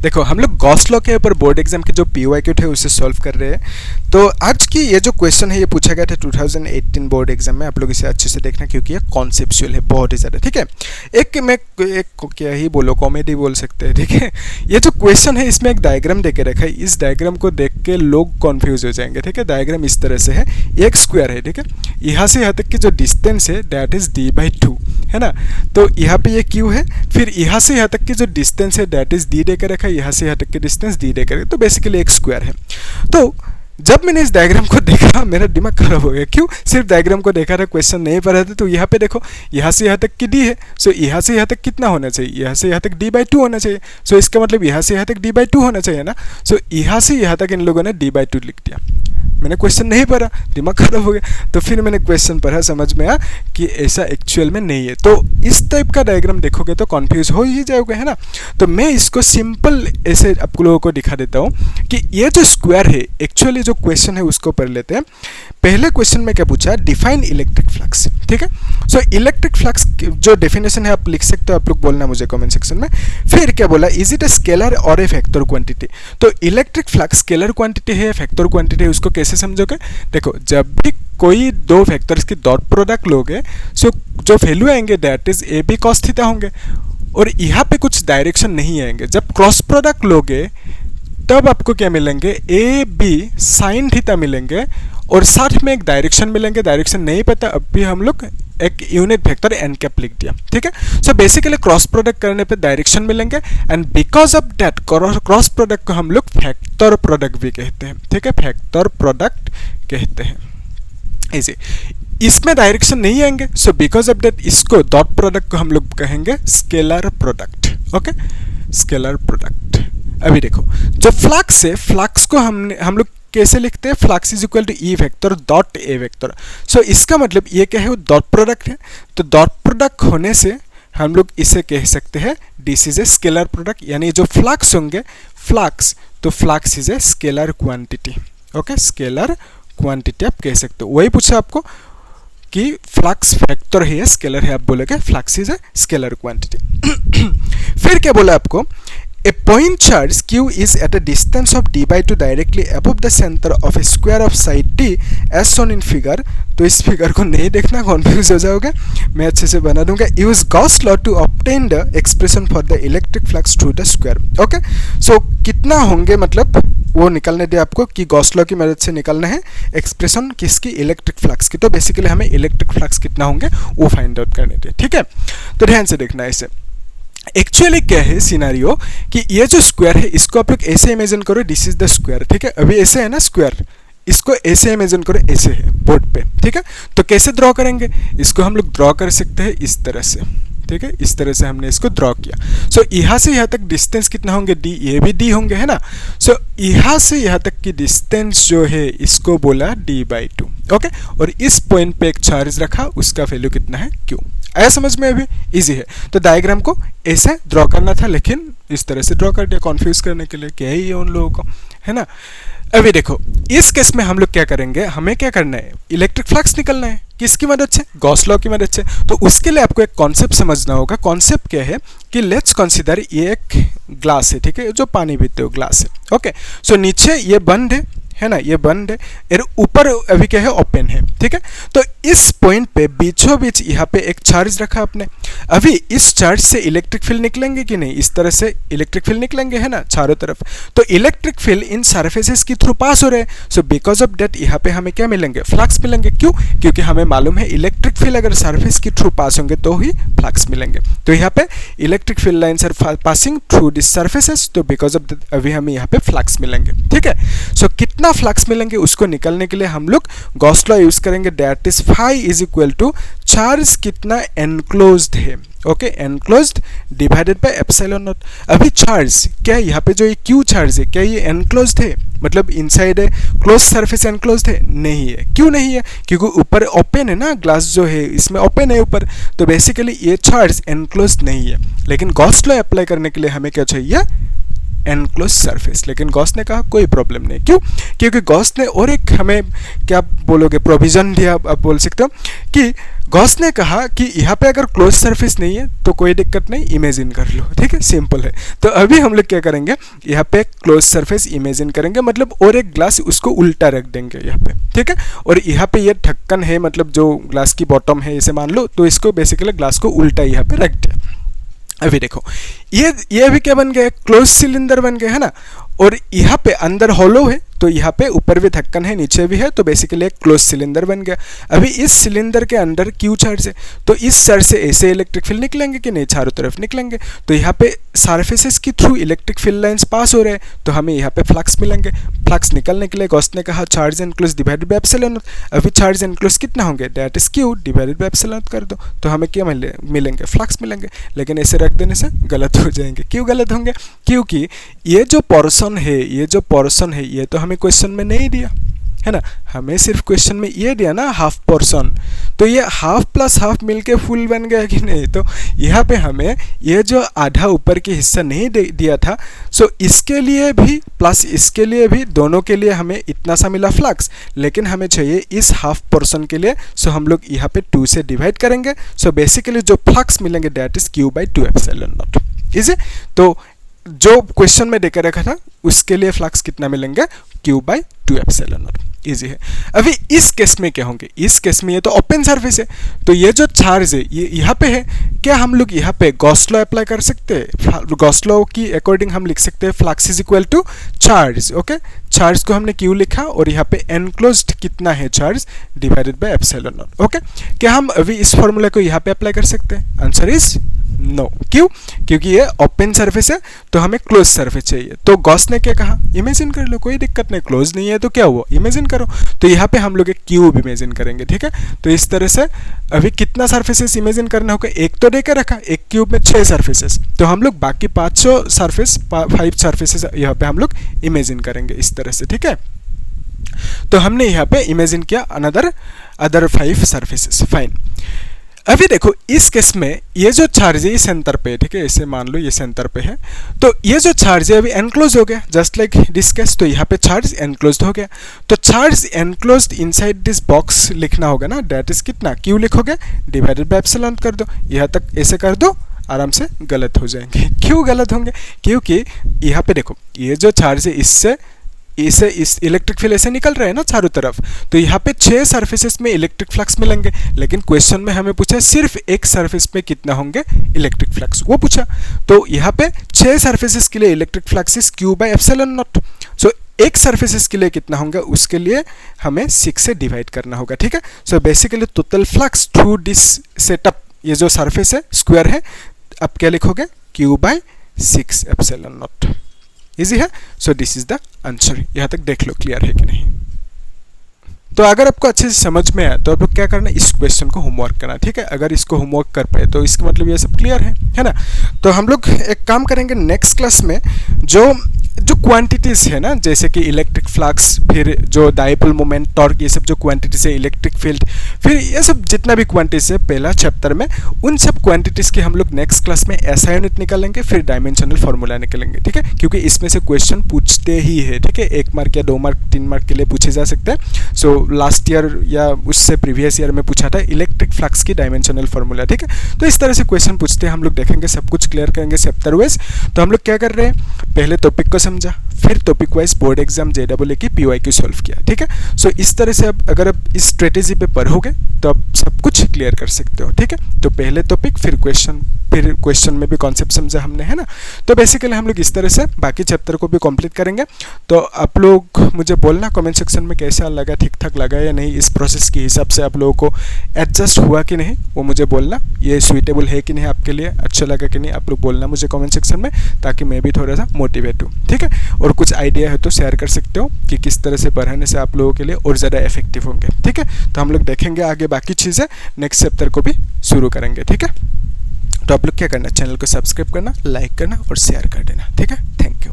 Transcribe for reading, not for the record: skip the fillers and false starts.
देखो हम लोग गॉस लॉ के ऊपर बोर्ड एग्जाम के जो पीवाईक्यू थे उसे सॉल्व कर रहे हैं। तो आज की ये जो क्वेश्चन है ये पूछा गया था 2018 बोर्ड एग्जाम में। आप लोग इसे अच्छे से देखना क्योंकि ये कॉन्सेप्चुअल है बहुत ही ज़्यादा, ठीक है। एक क्या ही बोलो, कॉमेडी बोल सकते हैं, ठीक है। ये जो क्वेश्चन है इसमें एक डायग्राम दे के रखा है, इस डायग्राम को देख के लोग कॉन्फ्यूज हो जाएंगे, ठीक है। डायग्राम इस तरह से है, एक स्क्वायर है, ठीक है। यहाँ से यहाँ तक की जो डिस्टेंस है दैट इज d/2 है ना। तो यहाँ पे ये क्यू है, फिर यहाँ से यहाँ तक की जो डिस्टेंस है दैट इज d दे के रखा है, यहाँ से यहाँ तक की डिस्टेंस d दे कर, तो बेसिकली एक स्क्वायर है। तो जब मैंने इस डायग्राम को देखा मेरा दिमाग खराब हो गया। क्यों? सिर्फ डायग्राम को देखा था, क्वेश्चन नहीं पढ़ा था। तो यहाँ पे देखो, यहाँ से यहाँ तक की d है, सो यहाँ से यहाँ तक कितना होना चाहिए? यहाँ से यहाँ तक d/2 होना चाहिए। सो इसका मतलब यहाँ से यहाँ तक d/2 होना चाहिए ना। सो यहाँ से यहाँ तक इन लोगों ने d/2 लिख दिया। मैंने क्वेश्चन नहीं पढ़ा, दिमाग खराब हो गया। तो फिर मैंने क्वेश्चन पढ़ा, समझ में आया कि ऐसा एक्चुअल में नहीं है। तो इस टाइप का डायग्राम देखोगे तो कंफ्यूज हो ही जाओगे, है ना। तो मैं इसको सिंपल ऐसे आप लोगों को दिखा देता हूँ कि ये जो स्क्वायर है एक्चुअली जो क्वेश्चन है उसको पढ़ लेते हैं। पहले क्वेश्चन में क्या पूछा? डिफाइन इलेक्ट्रिक फ्लक्स, ठीक है। सो इलेक्ट्रिक फ्लक्स जो डेफिनेशन है आप लिख सकते हो, आप लोग बोलना मुझे कमेंट सेक्शन में। फिर क्या बोला? इज इट ए स्केलर और ए फैक्टर क्वांटिटी? तो इलेक्ट्रिक फ्लक्स स्केलर क्वांटिटी है, फैक्टर क्वांटिटी है, उसको कैसे समझोगे? देखो, जब भी कोई दो फैक्टर्स की डॉट प्रोडक्ट लोगे, सो जो वैल्यू आएंगे that is A B cos theta होंगे, और यहाँ पे कुछ डायरेक्शन नहीं आएंगे। जब क्रॉस प्रोडक्ट लोगे तब आपको क्या मिलेंगे? ए बी साइन थीटा मिलेंगे, और साथ में एक डायरेक्शन मिलेंगे। डायरेक्शन नहीं पता, अब भी हम लोग एक यूनिट वेक्टर एन कैप लिख दिया, ठीक है। सो बेसिकली क्रॉस प्रोडक्ट करने पे डायरेक्शन मिलेंगे, and because of that cross product को हम लोग फैक्टर प्रोडक्ट भी कहते हैं, ठीक है। फैक्टर प्रोडक्ट कहते हैं ऐसे। इसमें डायरेक्शन नहीं आएंगे, सो बिकॉज ऑफ दैट इसको डॉट प्रोडक्ट को हम लोग कहेंगे scalar product, okay, scalar product. अभी देखो, जो फ्लक्स है, फ्लक्स को हम लोग कैसे लिखते हैं? Flux is equal to E vector dot A vector. So इसका मतलब ये क्या है? वो डॉट प्रोडक्ट है। तो डॉट प्रोडक्ट होने से हम लोग इसे कह सकते हैं this is a scalar product, यानी जो फ्लक्स होंगे फ्लक्स, तो flux is a scalar quantity, okay, scalar quantity आप कह सकते हो। वही पूछा आपको कि फ्लक्स फैक्टर है या स्केलर है, आप बोलोगे flux is a scalar quantity. फिर क्या बोला आपको? A point charge q is at a distance of d/2 directly above the center of a square of side d as shown in figure। तो इस फिगर को नहीं देखना, कॉन्फ्यूज हो जाओगे, मैं अच्छे से बना दूंगा। Use Gauss law to obtain the expression for the electric flux through the square, okay. So कितना होंगे मतलब वो निकालने दे आपको कि गॉस लॉ की मदद से निकालना है एक्सप्रेशन किसकी? इलेक्ट्रिक फ्लक्स की। तो बेसिकली हमें इलेक्ट्रिक फ्लक्स कितना होंगे वो फाइंड आउट करने दे, ठीक है। तो ध्यान से देखना इसे। एक्चुअली क्या है सिनारियो कि ये जो स्क्वायर है इसको आप लोग ऐसे इमेजिन करो, दिस इज द स्क्वायर, ठीक है। अभी ऐसे है ना स्क्वायर, इसको ऐसे इमेजिन करो, ऐसे है बोर्ड पे, ठीक है। तो कैसे ड्रॉ करेंगे? इसको हम लोग ड्रॉ कर सकते हैं इस तरह से, ठीक है। इस तरह से हमने इसको ड्रॉ किया। सो यहाँ से यहाँ तक डिस्टेंस कितना होंगे? डी, ये भी डी होंगे, है ना। सो यहाँ से यहाँ तक की डिस्टेंस जो है इसको बोला d/2, ओके। और इस पॉइंट पे एक चार्ज रखा, उसका वैल्यू कितना है? क्यू। आया समझ में? अभी इजी है। तो डायग्राम को ऐसे ड्रॉ करना था, लेकिन इस तरह से ड्रॉ कर दिया कॉन्फ्यूज करने के लिए, क्या ही है उन लोगों को, है ना। अभी देखो, इस केस में हम लोग क्या करेंगे? हमें क्या करना है? इलेक्ट्रिक फ्लक्स निकलना है। किसकी मदद से? गॉस लॉ की मदद से। तो उसके लिए आपको एक कॉन्सेप्ट समझना होगा। कॉन्सेप्ट क्या है कि लेट्स कंसीडर ये एक ग्लास है, ठीक है, जो पानी पीते हो ग्लास है, ओके। सो नीचे ये बंद है ना, ये बंद है, और ऊपर अभी क्या है? ओपन है, ठीक है। तो इस पॉइंट पे बीचों बीच यहाँ पे एक चार्ज रखा आपने। अभी इस चार्ज से इलेक्ट्रिक फील्ड निकलेंगे कि नहीं? इस तरह से इलेक्ट्रिक फील्ड निकलेंगे, है ना, चारों तरफ। तो इलेक्ट्रिक फील्ड इन सरफेसेस की थ्रू पास हो रहे हैं। सो बिकॉज ऑफ दैट यहाँ पे हमें क्या मिलेंगे? फ्लक्स मिलेंगे। क्यों? क्योंकि हमें मालूम है इलेक्ट्रिक फील्ड अगर सरफेस की थ्रू पास होंगे तो ही फ्लक्स मिलेंगे। तो यहाँ पे electric field lines are passing through this surfaces, तो बिकॉज ऑफ दैट अभी हमें यहाँ पे फ्लक्स मिलेंगे, ठीक है। सो कितना फ्लक्स मिलेंगे उसको निकालने के लिए हम लोग गॉस लॉ यूज करेंगे, that is phi is equal to charge कितना एनक्लोज्ड है, okay, enclosed divided by epsilon naught. अभी चार्ज क्या है? यहाँ पे जो ये क्यू चार्ज है, क्या ये एनक्लोज्ड है? मतलब इनसाइड है, क्लोज सरफेस एनक्लोज्ड है? नहीं है। क्यों नहीं है? क्योंकि ऊपर ओपन है ना, ग्लास जो है इसमें ओपन है ऊपर। तो बेसिकली ये चार्ज एनक्लोज्ड नहीं है। लेकिन गॉस लॉ अप्लाई करने के लिए हमें क्या चाहिए? Enclose surface. लेकिन गॉस ने कहा कोई प्रॉब्लम नहीं। क्यों? क्योंकि गॉस ने और एक हमें क्या बोलोगे प्रोविजन दिया, आप बोल सकते हो कि गॉस ने कहा कि यहाँ पे अगर क्लोज सरफेस नहीं है तो कोई दिक्कत नहीं, इमेजिन कर लो, ठीक है, सिंपल है। तो अभी हम लोग क्या करेंगे, यहाँ पे क्लोज सरफेस इमेजिन करेंगे, मतलब और एक ग्लास उसको उल्टा रख देंगे यहाँ पे, ठीक है। और यहाँ पे ये ढक्कन है, मतलब जो ग्लास की बॉटम है इसे मान लो, तो इसको बेसिकली ग्लास को उल्टा यहाँ पे रख दिया। अभी देखो ये भी क्या बन गया, क्लोज सिलेंडर बन गया है ना। और यहाँ पे अंदर होलो है, तो यहाँ पे ऊपर भी ढक्कन है नीचे भी है, तो बेसिकली एक क्लोज सिलेंडर बन गया। अभी इस सिलेंडर के अंदर क्यू चार्ज है, तो इस चार्ज से ऐसे इलेक्ट्रिक फील्ड निकलेंगे कि नहीं, चारों तरफ निकलेंगे। तो यहाँ पे सरफेसेस के through electric field lines pass हो रहे हैं, तो हमें यहाँ पे फ्लक्स मिलेंगे। फ्लक्स निकलने के लिए गॉस ने कहा charge enclose divided by epsilon naught. अभी चार्ज एनक्लोज कितना होंगे, that is Q divided by epsilon not कर दो, तो हमें क्या मिलेंगे, फ्लक्स मिलेंगे। लेकिन ऐसे रख देने से गलत हो जाएंगे। क्यों गलत होंगे, क्योंकि ये जो पोर्शन है ये तो हमें क्वेश्चन में नहीं दिया है ना, हमें सिर्फ क्वेश्चन में ये दिया ना हाफ पोर्शन, तो ये हाफ प्लस हाफ मिलके फुल बन गया कि नहीं। तो यहाँ पे हमें ये जो आधा ऊपर की हिस्सा नहीं दिया था, सो इसके लिए भी प्लस इसके लिए भी, दोनों के लिए हमें इतना सा मिला फ्लक्स, लेकिन हमें चाहिए इस हाफ पोर्शन के लिए, सो हम लोग यहाँ पे 2 से डिवाइड करेंगे। सो बेसिकली जो फ्लक्स मिलेंगे that is Q by 2 epsilon naught. Easy, तो जो क्वेश्चन में देकर रखा था उसके लिए फ्लक्स कितना मिलेंगे, Q by 2 epsilon naught. Easy है। अभी इस केस में क्या होंगे, इस केस में ये तो ओपन सरफेस है, तो ये जो चार्ज है ये यहाँ पे है, क्या हम लोग यहाँ पे गॉस लॉ अप्लाई कर सकते हैं। गॉस लॉ की अकॉर्डिंग हम लिख सकते हैं flux is equal to charge. Okay, charge को हमने क्यू लिखा और यहाँ पे एनक्लोज्ड कितना है charge divided by epsilon not. Okay, क्या हम अभी इस फॉर्मूला को यहाँ पे अप्लाई कर सकते हैं, आंसर इज नो। क्यों, क्योंकि ये ओपन सरफेस है, तो हमें क्लोज सरफेस चाहिए। तो गॉस ने क्या कहा, इमेजिन कर लो, कोई दिक्कत नहीं, क्लोज नहीं है तो क्या हुआ, इमेजिन करो। तो यहाँ पे हम लोग एक क्यूब इमेजिन करेंगे, ठीक है। तो इस तरह से अभी कितना सरफेसेस इमेजिन करना होगा, एक तो देकर रखा, एक क्यूब में 6 सरफेसेस, तो हम लोग बाकी 5 सरफेसेस यहाँ पे हम लोग इमेजिन करेंगे इस तरह से, ठीक है। तो हमने यहाँ पे इमेजिन किया अदर 5 सरफेसेस, फाइन। अभी देखो इस केस में ये जो चार्ज है ये सेंटर पे है, ठीक है, इसे मान लो ये सेंटर पे है, तो ये जो चार्ज है अभी एनक्लोज हो गया जस्ट लाइक दिस केस, तो यहाँ पे चार्ज एनक्लोज हो गया। तो charge enclosed inside this box लिखना होगा ना, दैट इज कितना, क्यू लिखोगे डिवाइडेड बाय एप्सिलॉन कर दो, यहाँ तक ऐसे कर दो, आराम से गलत हो जाएंगे। क्यों गलत होंगे, क्योंकि यहाँ पे देखो ये जो चार्ज है इससे इस इलेक्ट्रिक फील्ड ऐसे निकल रहे हैं ना चारों तरफ, तो यहाँ पे 6 सरफेसेस में इलेक्ट्रिक फ्लक्स मिलेंगे, लेकिन क्वेश्चन में हमें पूछा सिर्फ एक सरफेस में कितना होंगे इलेक्ट्रिक फ्लक्स, वो पूछा। तो यहाँ पे 6 सरफेसेस के लिए electric flux is Q by epsilon naught. So एक सरफेसेस के लिए कितना होंगे, उसके लिए हमें 6 से डिवाइड करना होगा, ठीक है। So basically total flux through this setup, ये जो सरफेस है स्क्वायर है, अब क्या लिखोगे, Q by 6 epsilon naught. Easy है, so this is the answer. यहाँ तक देख लो क्लियर है कि नहीं। तो अगर आपको अच्छे से समझ में आए तो आप लोग क्या करना, इस क्वेश्चन को होमवर्क करना, ठीक है। अगर इसको होमवर्क कर पाए तो इसका मतलब ये सब क्लियर है ना। तो हम लोग एक काम करेंगे नेक्स्ट क्लास में, जो क्वांटिटीज़ है ना, जैसे कि इलेक्ट्रिक फ्लक्स, फिर जो डायपोल मोमेंट, टॉर्क, ये सब जो क्वांटिटीज़ है, इलेक्ट्रिक फील्ड, फिर ये सब जितना भी क्वांटिटीज़ है पहला चैप्टर में, उन सब क्वांटिटीज़ के हम लोग नेक्स्ट क्लास में एसआई यूनिट निकालेंगे, फिर डायमेंशनल फार्मूला निकालेंगे, ठीक है। क्योंकि इसमें से क्वेश्चन पूछते ही है, ठीक है, 1 मार्क या 2 मार्क 3 मार्क के लिए पूछे जा सकते हैं। सो लास्ट ईयर या उससे प्रीवियस ईयर में पूछा था इलेक्ट्रिक फ्लक्स की डायमेंशनल फार्मूला, ठीक है। तो इस तरह से क्वेश्चन पूछते हैं, हम लोग देखेंगे, सब कुछ क्लियर करेंगे चैप्टर वाइज। तो हम लोग क्या कर रहे हैं, पहले टॉपिक को समझा, फिर topic wise board exam JEE की PYQ सॉल्व किया, ठीक है। सो इस तरह से अब अगर आप इस स्ट्रेटेजी पे पढ़ोगे तो आप सब कुछ क्लियर कर सकते हो, ठीक है। तो पहले टॉपिक, फिर क्वेश्चन में भी कॉन्सेप्ट समझा हमने, है ना। तो बेसिकली हम लोग इस तरह से बाकी चैप्टर को भी कंप्लीट करेंगे। तो आप लोग मुझे बोलना कमेंट सेक्शन में कैसा लगा, ठीक ठाक लगा या नहीं, इस प्रोसेस के हिसाब से आप लोगों को एडजस्ट हुआ कि नहीं वो मुझे बोलना, ये सुइटेबल है कि नहीं आपके लिए, अच्छा लगा कि नहीं, आप लोग बोलना मुझे कमेंट सेक्शन में, ताकि मैं भी थोड़ा सा मोटिवेट हूँ, ठीक है। और कुछ आइडिया है तो शेयर कर सकते हो कि किस तरह से पढ़ाने से आप लोगों के लिए और ज़्यादा इफेक्टिव होंगे, ठीक है। तो हम लोग देखेंगे आगे बाकी चीज़ें, नेक्स्ट चैप्टर को भी शुरू करेंगे, ठीक है। तो आप लोग क्या करना, चैनल को सब्सक्राइब करना, लाइक करना और शेयर कर देना, ठीक है। Thank you.